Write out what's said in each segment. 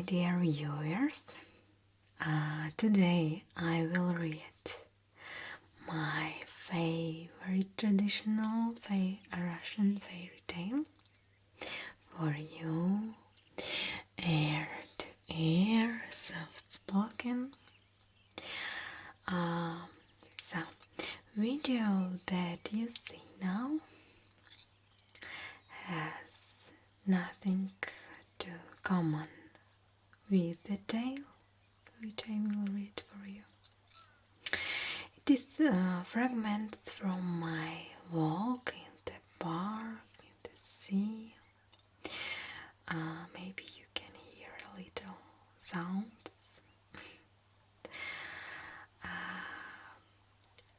my dear viewers. Today I will read my favorite traditional Russian fairy tale for you, ear to ear, soft spoken. So, video that you see now has nothing to common with the tale which I will read for you. It is fragments from my walk in the park, in the sea. Maybe you can hear a little sounds.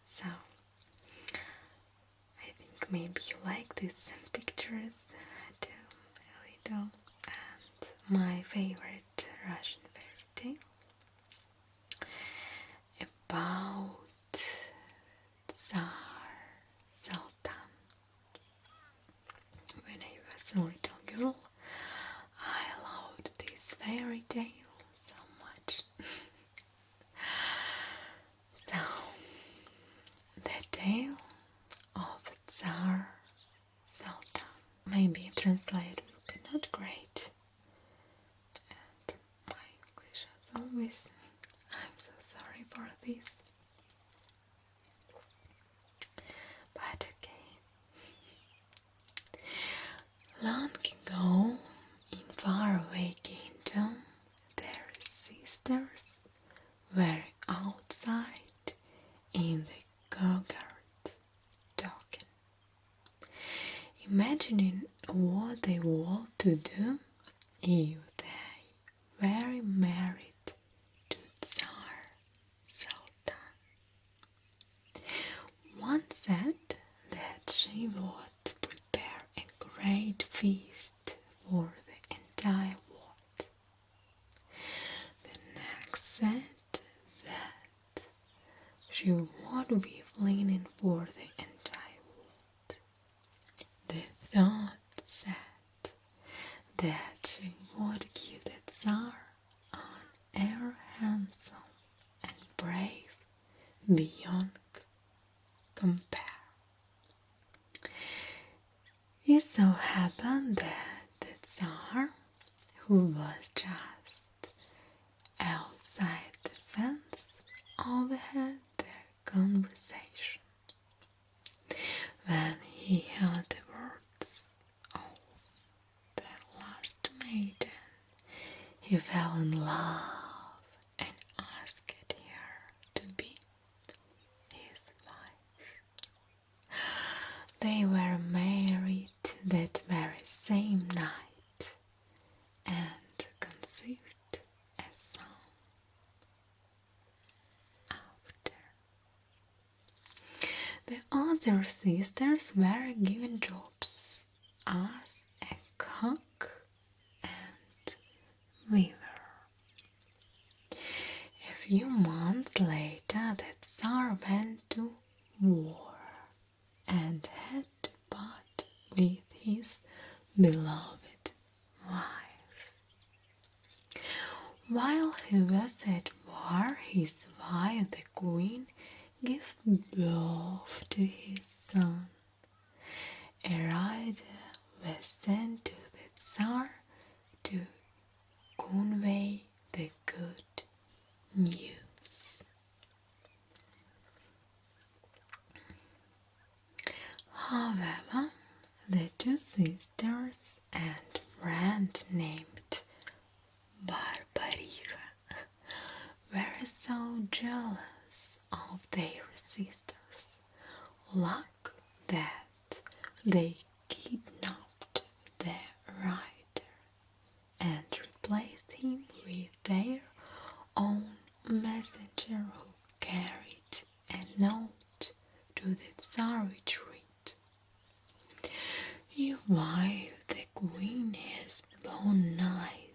So, I think maybe you like these pictures too, a little. And my favorite Russian fairy tale about Tsar Sultan. When I was a little girl, I loved this fairy tale so much. So, the tale of Tsar Sultan. Maybe translate will be not great, and my English as always. I'm so sorry for this. But okay. Long ago, in faraway kingdom, their sisters were outside in the courtyard talking, imagining what they want to do if they were married to Tsar Sultan. One said that she would prepare a great feast for the entire world. The next said that she would weave linen for the entire world. The third said that she would give the Tsar an heir handsome and brave beyond compare. It so happened that the Tsar, who was just outside the fence, overheard their conversation. When he heard the words of the last maiden, he fell in love and asked her to be his wife. They were married that very same night and conceived a son after. The other sisters were given jobs as a cook and weaver. A few months later, the Tsar went to war and had to part with his beloved wife. While he was at war, his wife, the queen, gave birth to his son. A rider was sent to the Tsar to convey the good news. However, the two sisters and friend named Barbaricha were so jealous of their sister's luck that they kidnapped the rider and replaced him with their own messenger who carried a note to the Tsar which read, "Your wife, the queen, has born neither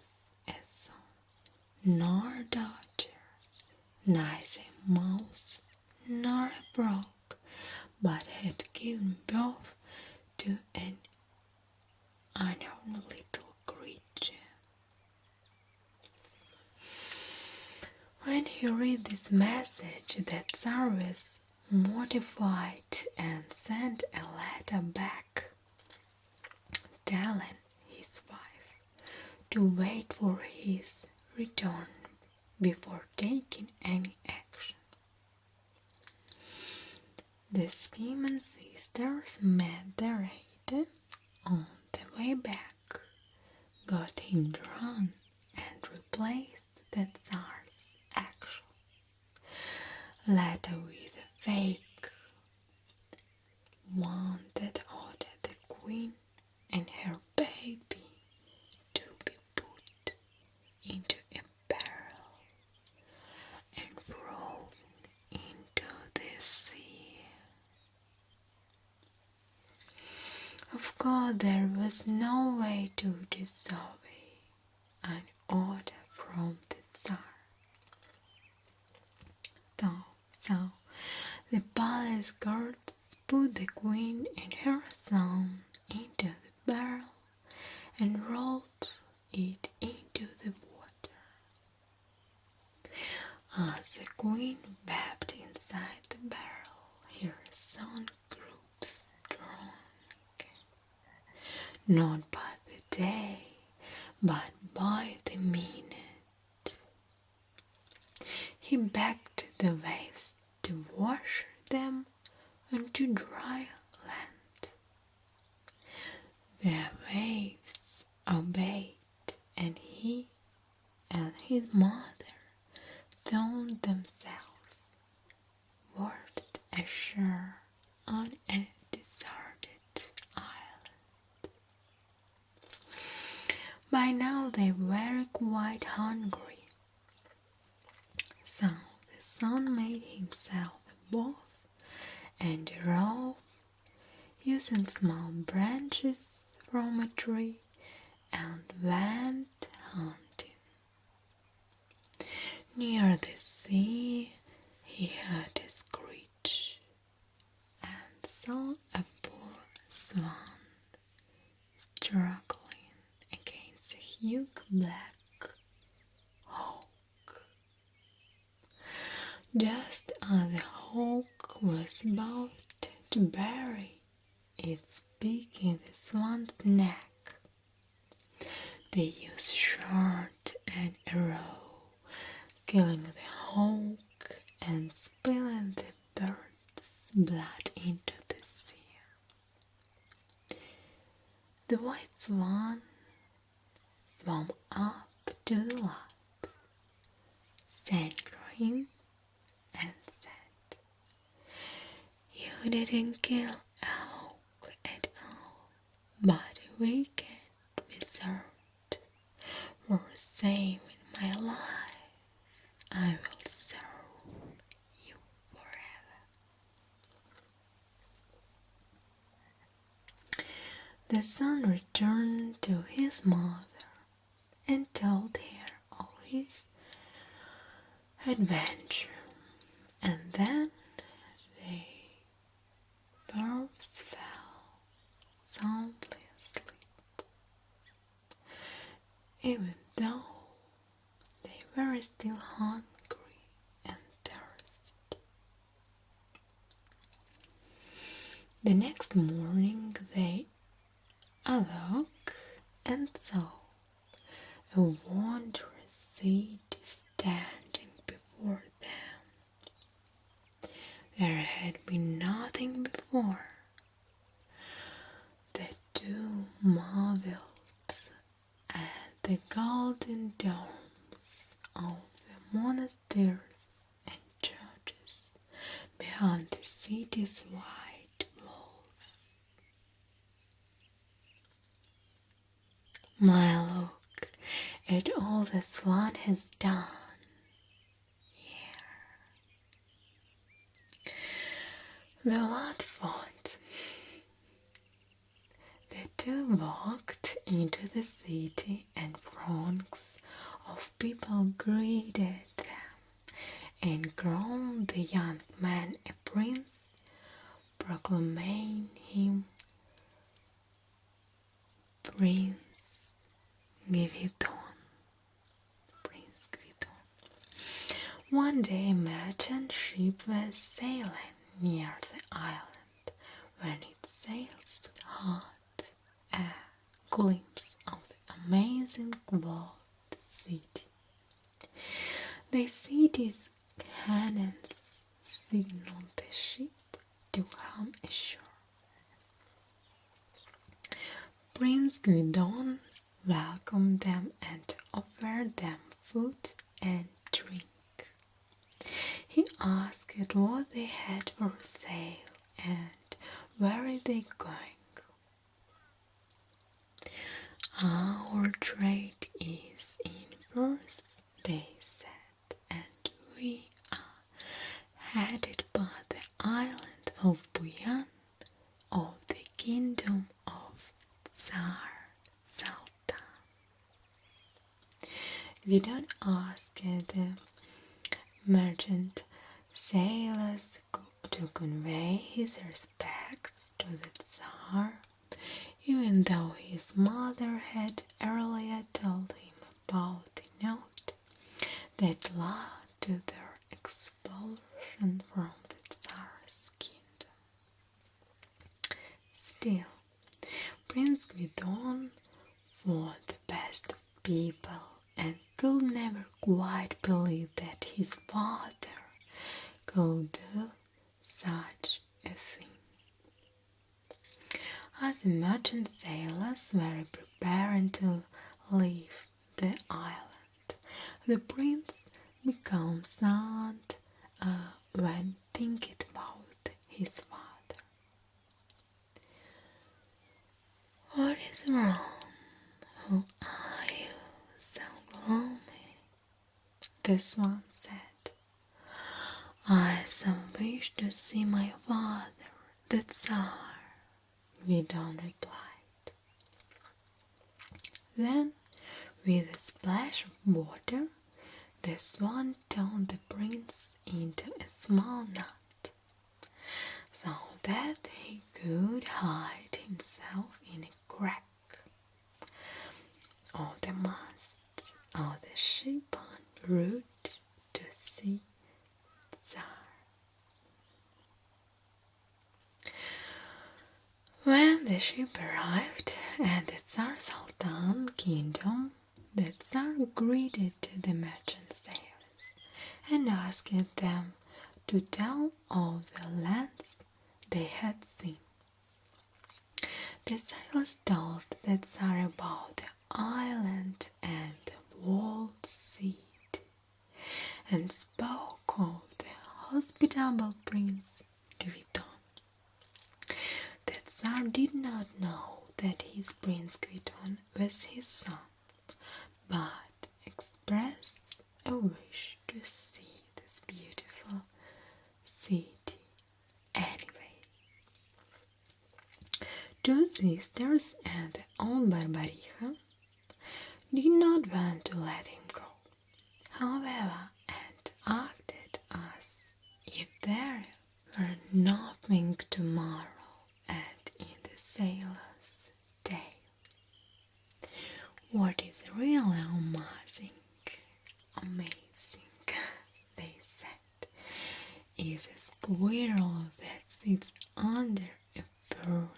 a son nor a daughter, neither a mouse nor a frog, but had given birth to an unknown little creature." When he read this message, the Tsar was mortified and sent a letter back, telling his wife to wait for his return before taking any action. The scheming sisters met their aide on the way back, got him drawn, and replaced the Tsar's actual letter with a fake one that ordered the queen and her baby to be put into a barrel and thrown into the sea. Of course, there was no way to disobey an order from the Tsar. So the palace guards put the queen and her son into the barrel and rolled it into the water. As the queen wept inside the barrel, her son grew strong, not by the day, but by the minute. He begged the waves to wash them onto dry land. The waves obeyed, and he and his mother found themselves washed ashore on a deserted island. By now they were quite hungry, so the son made himself a boat and a rope using small branches from a tree and went hunting. Near the sea he heard a screech and saw a poor swan struggling against a huge black hawk. Just as the hawk was about to bury its beak in the swan's neck, they used shot and arrow, killing the hawk and spilling the bird's blood into the sea. The white swan swam up to the lad, thanked him, and said, "You didn't kill a hawk at all, but a wicked wizard. For saving my life, I will serve you forever." The son returned to his mother and told her all his adventure, and then they both fell soundly asleep, even though they were still hungry and thirsty. The next morning they awoke and saw a wondrous city standing before them. There had been nothing before. The two marveled at the golden domes of the monasteries and churches behind the city's white walls. My look at all the swan has done here. The lad thought. The two walked into the city and throngs of people greeted them and crowned the young man a prince, proclaiming him Prince Gviton. One day a merchant ship was sailing near the island when its sails caught a glimpse of the amazing walled city. The city's cannons signaled the ship to come ashore. Prince Gvidon welcomed them and offered them food and drink. He asked what they had for sale and where are they going. Our trade is in furs, they said, and we are headed by the island of Buyan of the kingdom of Tsar Sultan. We don't ask the merchant sailors to convey his respects to the Tsar, even though his mother had earlier told him about the note that led to their expulsion from the Tsar's kingdom. Still, Prince Gvidon was the best of people and could never quite believe that his father could do such a thing. As the merchant sailors were preparing to leave the island, the prince became sad when thinking about his father. "What is wrong? Who are you, so gloomy?" the swan said. "I so wish to see my father, the Tsar," Gvidon replied. Then, with a splash of water, the swan turned the prince into a small nut, so that he could hide himself in a crack of the mast of the ship en route to see Tsar. When the ship arrived at the Tsar Sultan kingdom, the Tsar greeted the merchant sailors and asked them to tell all the lands they had seen. The sailors told the Tsar about the island and the walled city, and spoke of the hospitable Prince Gvidon. The Tsar did not know that his Prince Gvidon was his son, but expressed a wish to see this beautiful city anyway. Two sisters and the old Barbaricha did not want to let him go, however, and acted as if there were nothing to marvel at in the sailor's tale. "What is really amazing, they said, is a squirrel that sits under a fir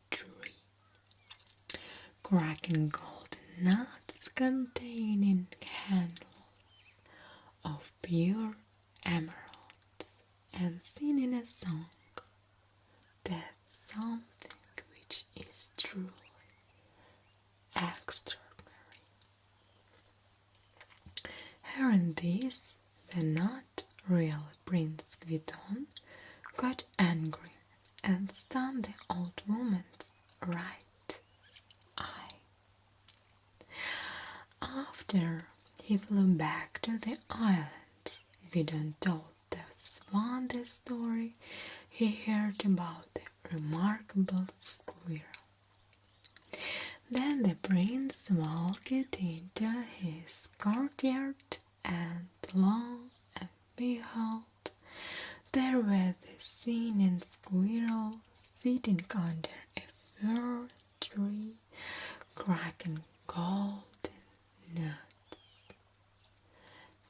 tree, cracking golden nuts containing handfuls of pure emeralds and singing a song. That's something which is truly extraordinary." Hearing this, the not real Prince Gvidon got angry and stung the old woman's right eye. After he flew back to the island, Gvidon told the swan the story he heard about the remarkable squirrel. Then the prince walked into his courtyard, and lo and behold, there was the singing squirrel sitting under a fir tree, cracking golden nuts.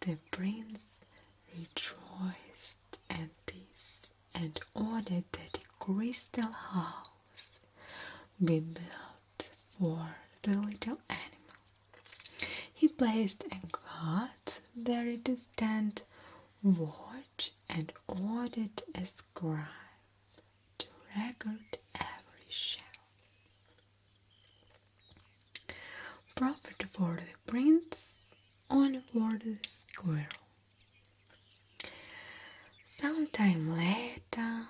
The prince rejoiced at this and ordered that a crystal house be built for the little animal. He placed a guard there to stand watch and ordered a scribe to record every shell. Profit for the prince, honor for the squirrel. Sometime later,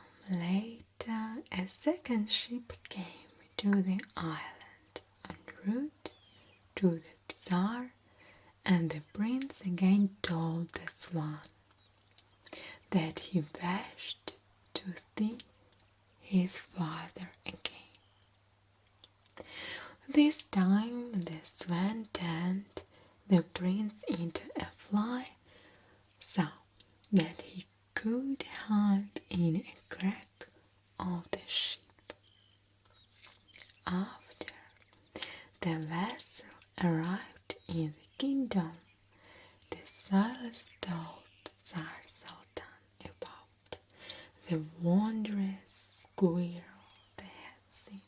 a second ship came to the island en route to the Tsar, and the prince again told the swan that he wished to see his father again. This time the swan turned the prince into a fly so that he could hide in a crack of the ship. After the vessel arrived in the kingdom, the sailors told Tsar Sultan about the wondrous squirrel they had seen.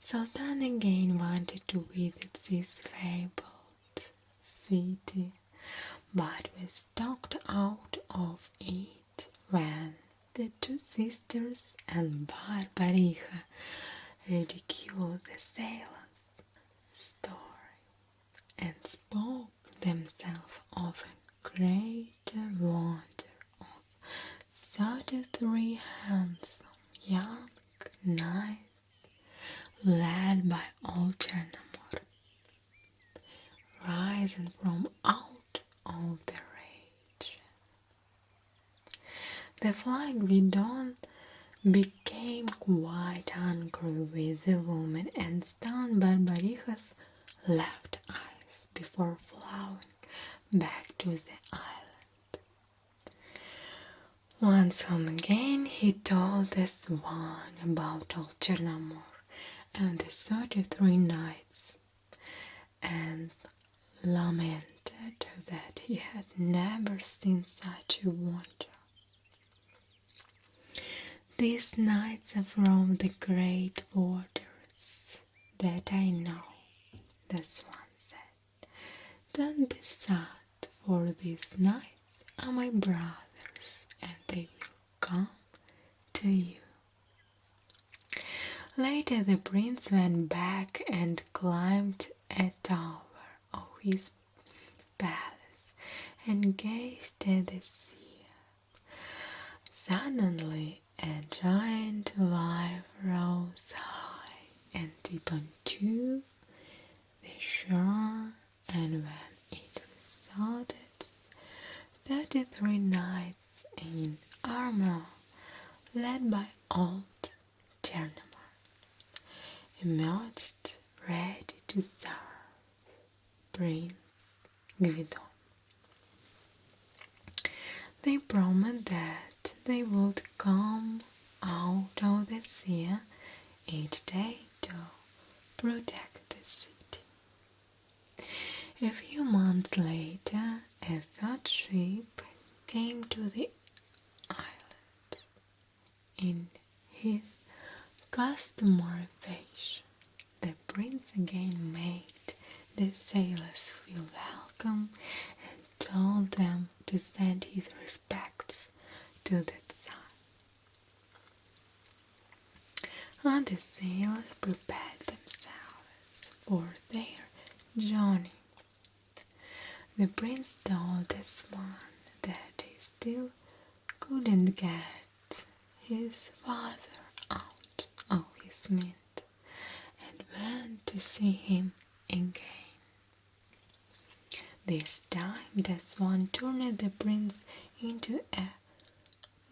Sultan again wanted to visit this fabled city, but was talked out of it when the two sisters and Barbaricha ridiculed the sailors' story and spoke themselves of a greater wonder of 33 handsome young knights led by old Chernamor, rising from out of the rage. The flying Vidon became quite angry with the woman and stung Barbaricha's left eyes before flying back to the island. Once home again, he told the swan about old Chernamor and the 33 knights, and lamented that he had never seen such a wonder. These knights are from the great waters that I know, the swan said. Don't be sad, for these knights are my brothers, and they will come to you. Later the prince went back and climbed a tower of his palace and gazed at the sea. Suddenly a giant wave rose high and deep onto the shore, and when it was saw that 33 knights in armor, led by old Chernamor, emerged ready to serve Prince Gvidon. They promised that they would come out of the sea each day to protect the city. A few months later, a third ship came to the island. In his customary fashion, the prince again made the sailors feel welcome and told them to send his respects to the Tsar. And the sailors prepared themselves for their journey. The prince told the swan that he still couldn't get his father out of his mint and went to see him again. This time the swan turned the prince into a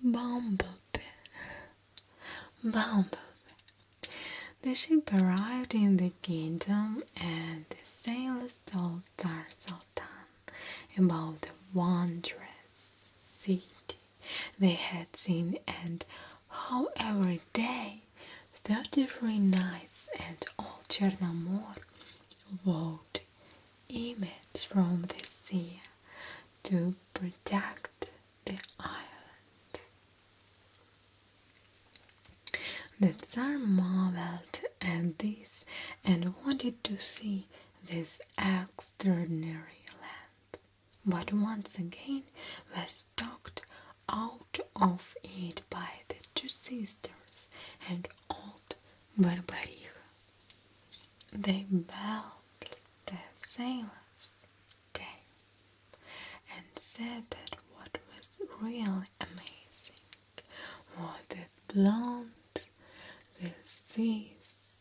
bumblebee. The ship arrived in the kingdom, and the sailors told Tsar Sultan about the wondrous city they had seen and how every day 33 knights and old Chernamor walked image from the sea to protect the island. The Tsar marveled at this and wanted to see this extraordinary land, but once again was talked out of it by the two sisters and old Barbariha. They bowed the sailor's tail and said that what was really amazing was that beyond the seas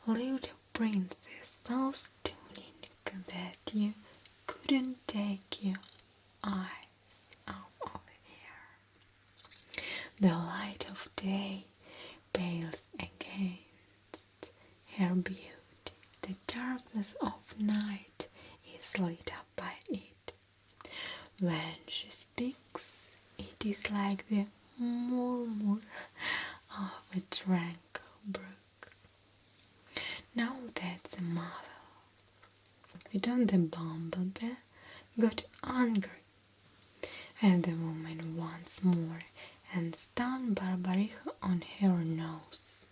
lived a princess so stunning that you couldn't take your eyes off of her. The light of day pales against her beauty. The darkness of night is lit up by it. When she speaks, it is like the murmur of a tranquil brook. Now that's a marvel. Without the bumblebee got angry at the woman once more and stung Barbariha on her nose.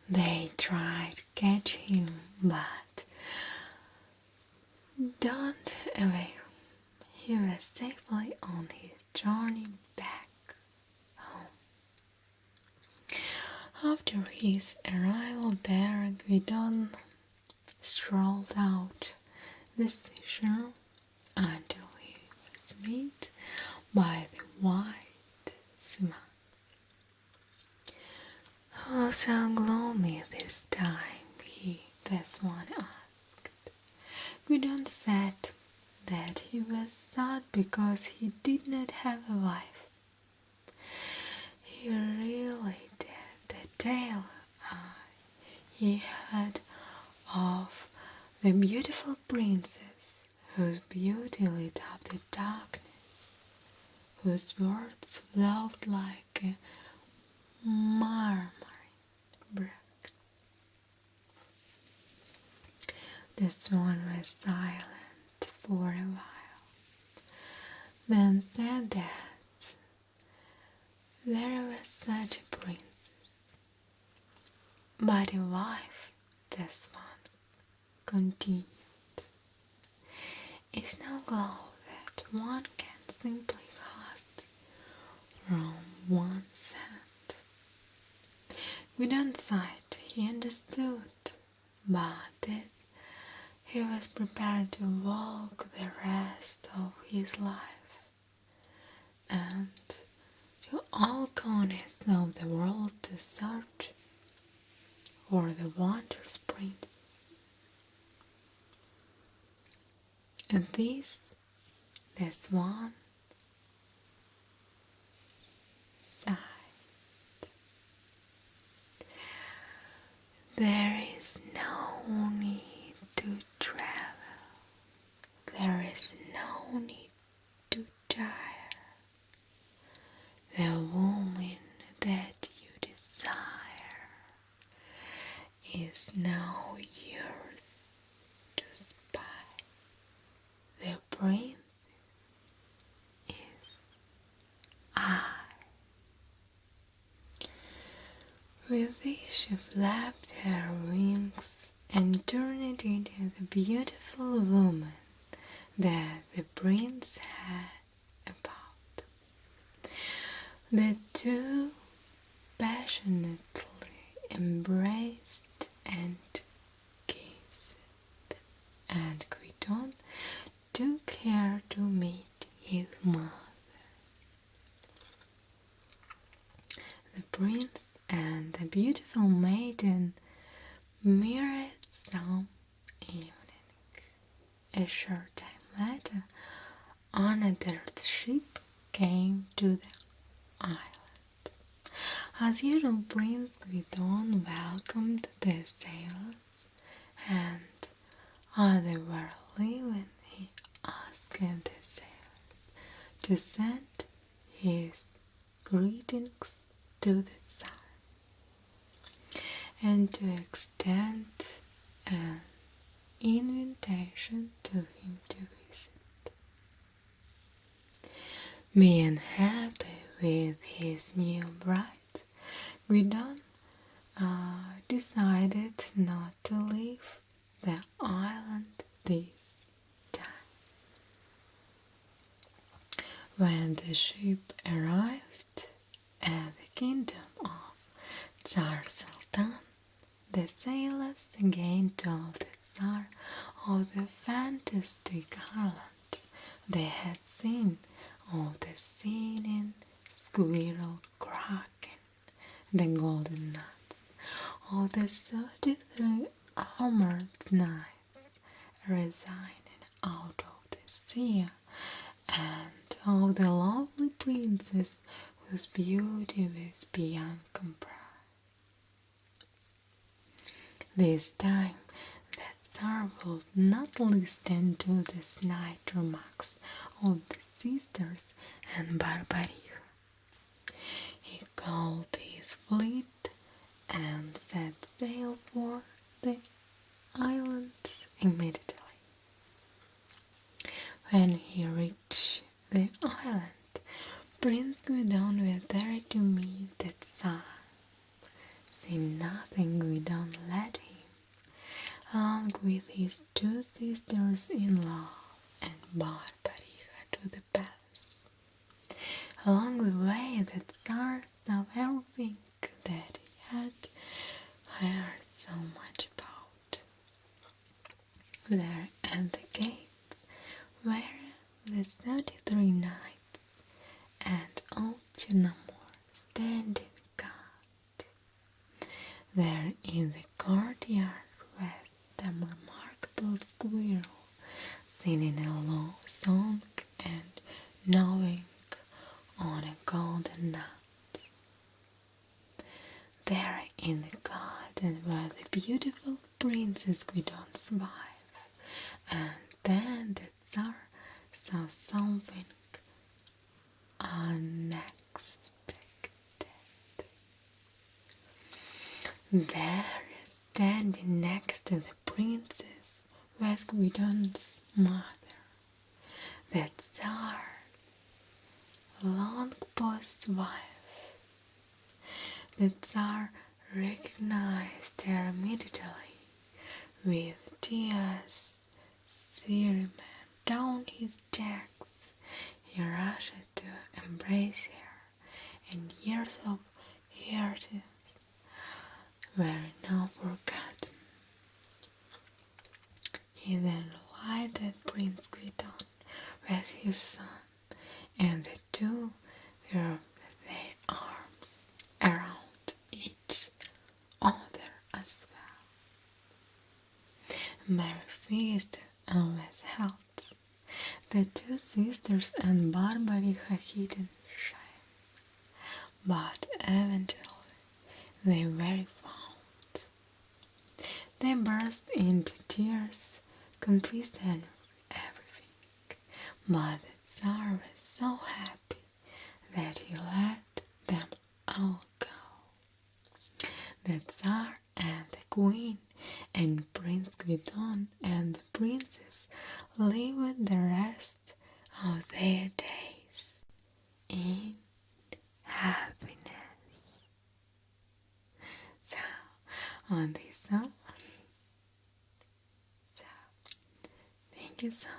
They tried to catch him, but don't avail. He was safely on his journey back home. After his arrival there, Gvidon strolled out the seashore until he was met by the white seaman. "Oh, so gloomy this time," this one asked. Gvidon said that he was sad because he did not have a wife. He really did. The tale he had of the beautiful princess whose beauty lit up the darkness, whose words flowed like a marmite brook. The swan was silent for a while, then said that there was such a princess, but a wife, the swan continued, is no glow that one can simply cast from one's hand. Without sight, he understood, but that he was prepared to walk the rest of his life and to all corners of the world to search for the wondrous princess. And this, the swan sighed. There is no need to travel. There is no need to tire. The woman that you desire is now yours to spy. The princess is I. With this she flapped her wings and turned into the beautiful woman that the prince had about. The two passionately embraced and kissed, and Gvidon took care to meet his mother. The prince and the beautiful maiden married some evening. A short time later, another ship came to the island. As usual, Prince Gvidon welcomed the sailors, and as they were leaving, he asked the sailors to send his greetings to the Tsar and to extend an invitation to him to visit. Being happy with his new bride, Guidon decided not to leave the island this time. When the ship arrived at the kingdom of Tsar Sultan, the sailors again told the Tsar of the fantastic island they had seen, of the singing squirrel kraken, the golden nuts, of the 33 armored knights resigning out of the sea, and of the lovely princess whose beauty was beyond comparison. This time the Tsar would not listen to the snide remarks of the sisters and Barbaricha. He called his fleet and set sail for the island immediately. When he reached the island, Prince Guidon was there to meet the Tsar. Seeing nothing, Guidon led him, along with his two sisters-in-law and Barbaricha, to the palace. Along the way, the Tsar saw everything that he had heard so much about. There at the gates were the 33 knights and old Cinnamore standing guard. There in the courtyard was the remarkable squirrel singing a low song and gnawing on a golden nut. There in the garden was the beautiful Princess Guidon's wife, and then the Tsar saw something unexpected. There, standing next to the princess, was Guidon's mother, the Tsar, long-post's wife. The Tsar recognized her immediately, with tears streaming down his cheeks. He rushed to embrace her, and years of hurt were now forgotten. He then lighted Prince Guidon with his son, and the two wrapped their arms around each other as well. A merry feast always held. The two sisters and Barbaricha hidden shame, but eventually they were found. They burst into tears, confessed everything, but the Tsar was so happy that he let them all go. The Tsar and the Queen and Prince Guidon and the Princess lived the rest of their days in happiness. So, on this note, thank you so much.